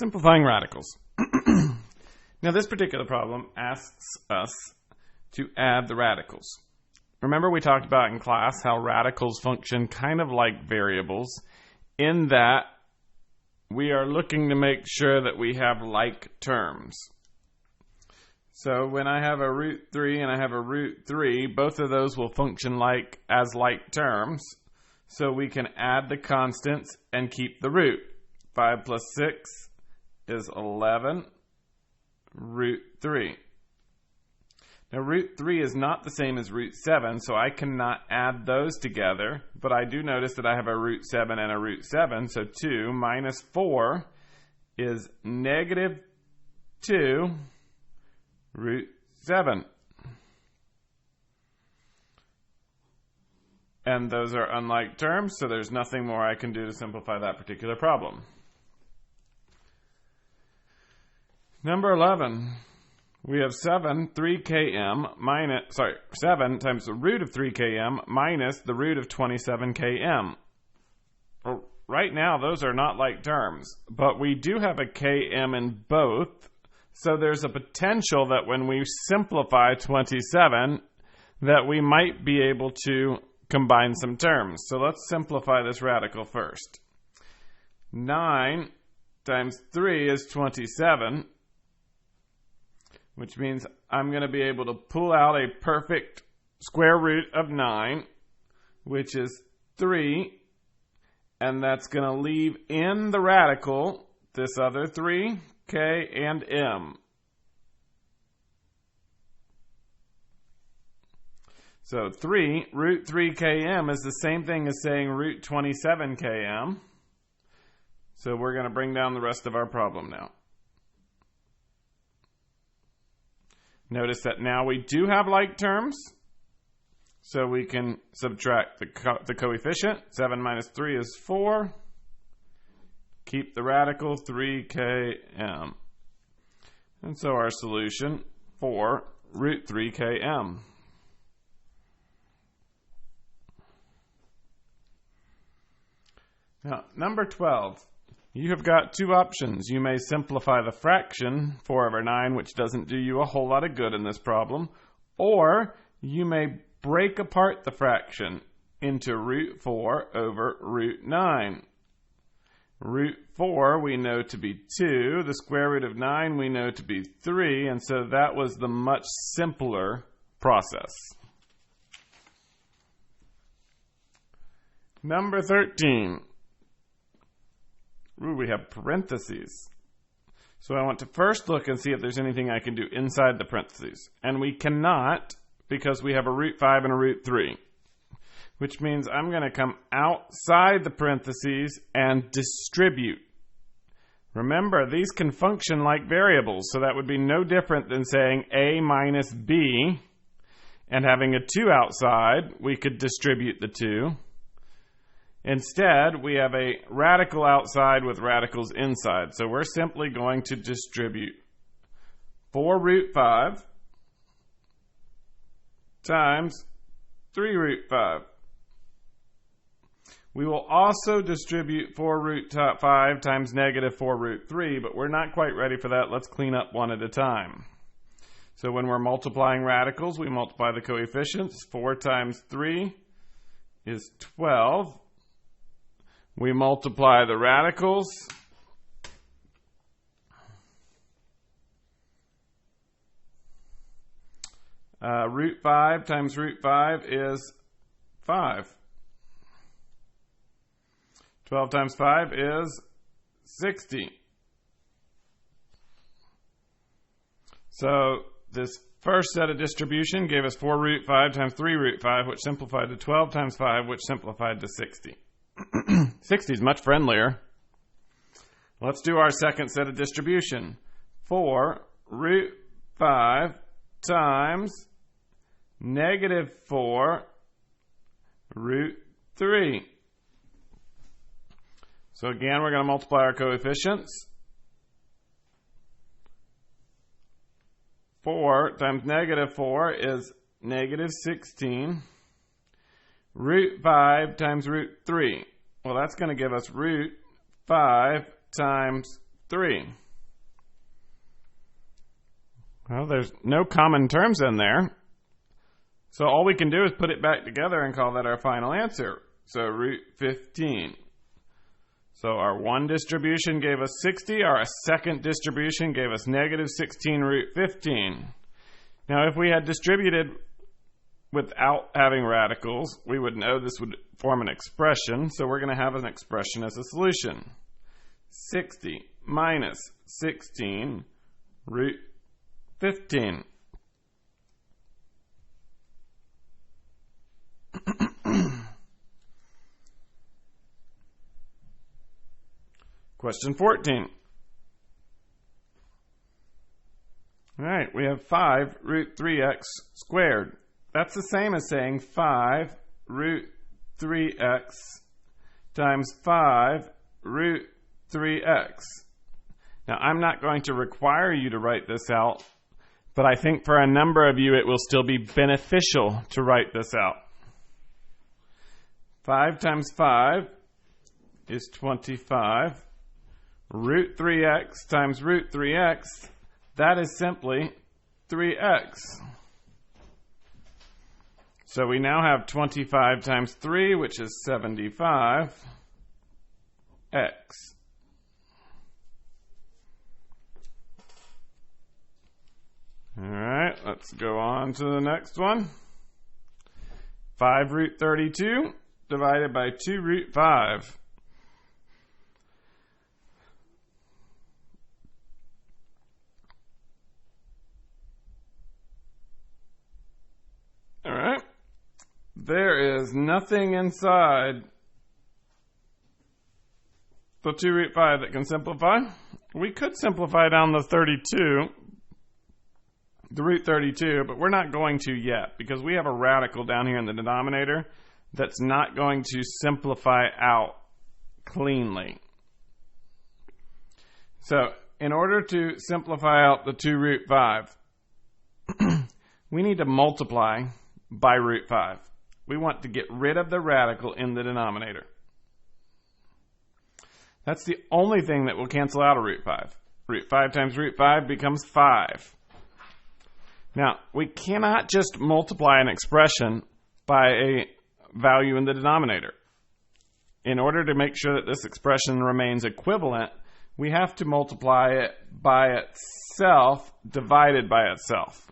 Simplifying radicals. Now this particular problem asks us to add the radicals. Remember we talked about in class how radicals function kind of like variables in that we are looking to make sure that we have like terms. So when I have a root 3 and I have a root 3, both of those will function as like terms. So we can add the constants and keep the root. 5 plus 6 is 11 root 3. Now root 3 is not the same as root 7, so I cannot add those together, but I do notice that I have a root 7 and a root 7, so 2 minus 4 is negative 2 root 7. And those are unlike terms, so there's nothing more I can do to simplify that particular problem. Number 11, we have 7 times the root of 3 km minus the root of 27 km. Well, right now, those are not like terms, but we do have a km in both, so there's a potential that when we simplify 27, that we might be able to combine some terms. So let's simplify this radical first. 9 times 3 is 27, which means I'm going to be able to pull out a perfect square root of 9, which is 3, and that's going to leave in the radical this other 3, k, and m. So root 3 km is the same thing as saying root 27 km. So we're going to bring down the rest of our problem now. Notice that now we do have like terms, so we can subtract the coefficient. 7 minus 3 is 4. Keep the radical 3 km. And so our solution for root 3 km. Now, number 12. You have got two options. You may simplify the fraction, 4 over 9, which doesn't do you a whole lot of good in this problem, or you may break apart the fraction into root 4 over root 9. Root 4 we know to be 2, the square root of 9 we know to be 3, and so that was the much simpler process. Number 13. Ooh, we have parentheses. So I want to first look and see if there's anything I can do inside the parentheses. And we cannot because we have a root 5 and a root 3. Which means I'm going to come outside the parentheses and distribute. Remember, these can function like variables, so that would be no different than saying a minus b. And having a 2 outside, we could distribute the 2. Instead, we have a radical outside with radicals inside. So we're simply going to distribute 4 root 5 times 3 root 5. We will also distribute 4 root 5 times negative 4 root 3, but we're not quite ready for that. Let's clean up one at a time. So when we're multiplying radicals, we multiply the coefficients. 4 times 3 is 12. We multiply the radicals. Root 5 times root 5 is 5. 12 times 5 is 60. So this first set of distribution gave us 4 root 5 times 3 root 5, which simplified to 12 times 5, which simplified to 60. 60 is much friendlier. Let's do our second set of distribution. 4 root 5 times negative 4 root 3. So again, we're going to multiply our coefficients. 4 times negative 4 is negative 16. Root 5 times root 3. Well, that's going to give us root 5 times 3. Well, there's no common terms in there. So all we can do is put it back together and call that our final answer. So root 15. So our one distribution gave us 60. Our second distribution gave us negative 16 root 15. Now if we had distributed without having radicals, we would know this would form an expression. So we're going to have an expression as a solution. 60 minus 16 root 15. Question 14. All right, we have 5 root 3x squared. That's the same as saying 5 root 3x times 5 root 3x. Now, I'm not going to require you to write this out, but I think for a number of you it will still be beneficial to write this out. 5 times 5 is 25. Root 3x times root 3x, that is simply 3x. So we now have 25 times 3, which is 75x. All right, let's go on to the next one. 5 root 32 divided by 2 root 5. All right, there is nothing inside the 2 root 5 that can simplify. We could simplify down the root 32, but we're not going to yet because we have a radical down here in the denominator that's not going to simplify out cleanly. So in order to simplify out the 2 root 5, we need to multiply by root 5. We want to get rid of the radical in the denominator. That's the only thing that will cancel out a root 5. Root 5 times root 5 becomes 5. Now, we cannot just multiply an expression by a value in the denominator. In order to make sure that this expression remains equivalent, we have to multiply it by itself divided by itself.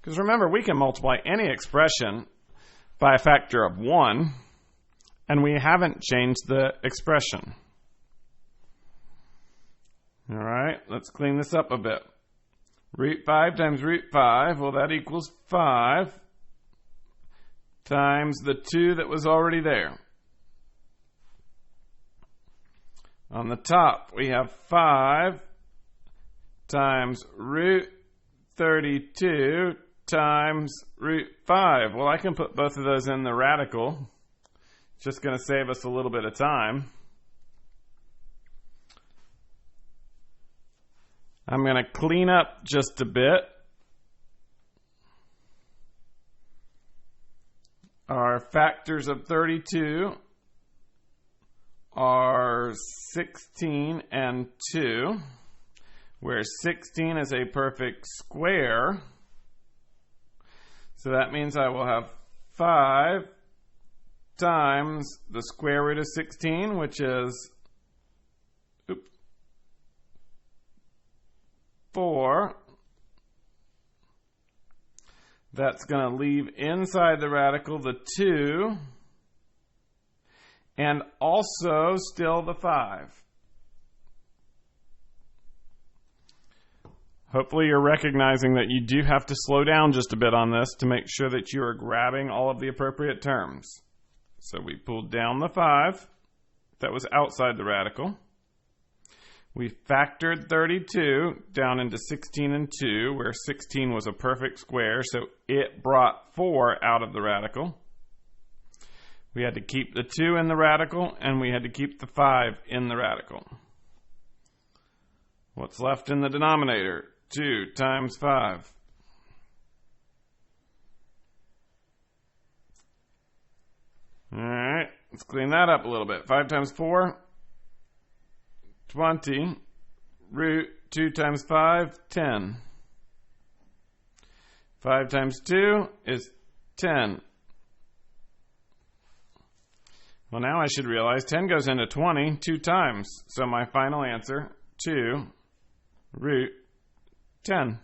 Because remember, we can multiply any expression by a factor of 1, and we haven't changed the expression. All right, let's clean this up a bit. Root 5 times root 5, well, that equals 5 times the 2 that was already there. On the top, we have 5 times root 32 times root 5. Well, I can put both of those in the radical. It's just going to save us a little bit of time. I'm going to clean up just a bit. Our factors of 32 are 16 and 2, where 16 is a perfect square. So that means I will have 5 times the square root of 16, which is 4. That's going to leave inside the radical the 2 and also still the 5. Hopefully you're recognizing that you do have to slow down just a bit on this to make sure that you are grabbing all of the appropriate terms. So we pulled down the 5 that was outside the radical. We factored 32 down into 16 and 2, where 16 was a perfect square, so it brought 4 out of the radical. We had to keep the 2 in the radical, and we had to keep the 5 in the radical. What's left in the denominator? 2 times 5. All right, let's clean that up a little bit. 5 times 4, 20. root 2 times 5, 10. 5 times 2 is 10. Well, now I should realize 10 goes into 20 2 times. So my final answer, 2 root 10.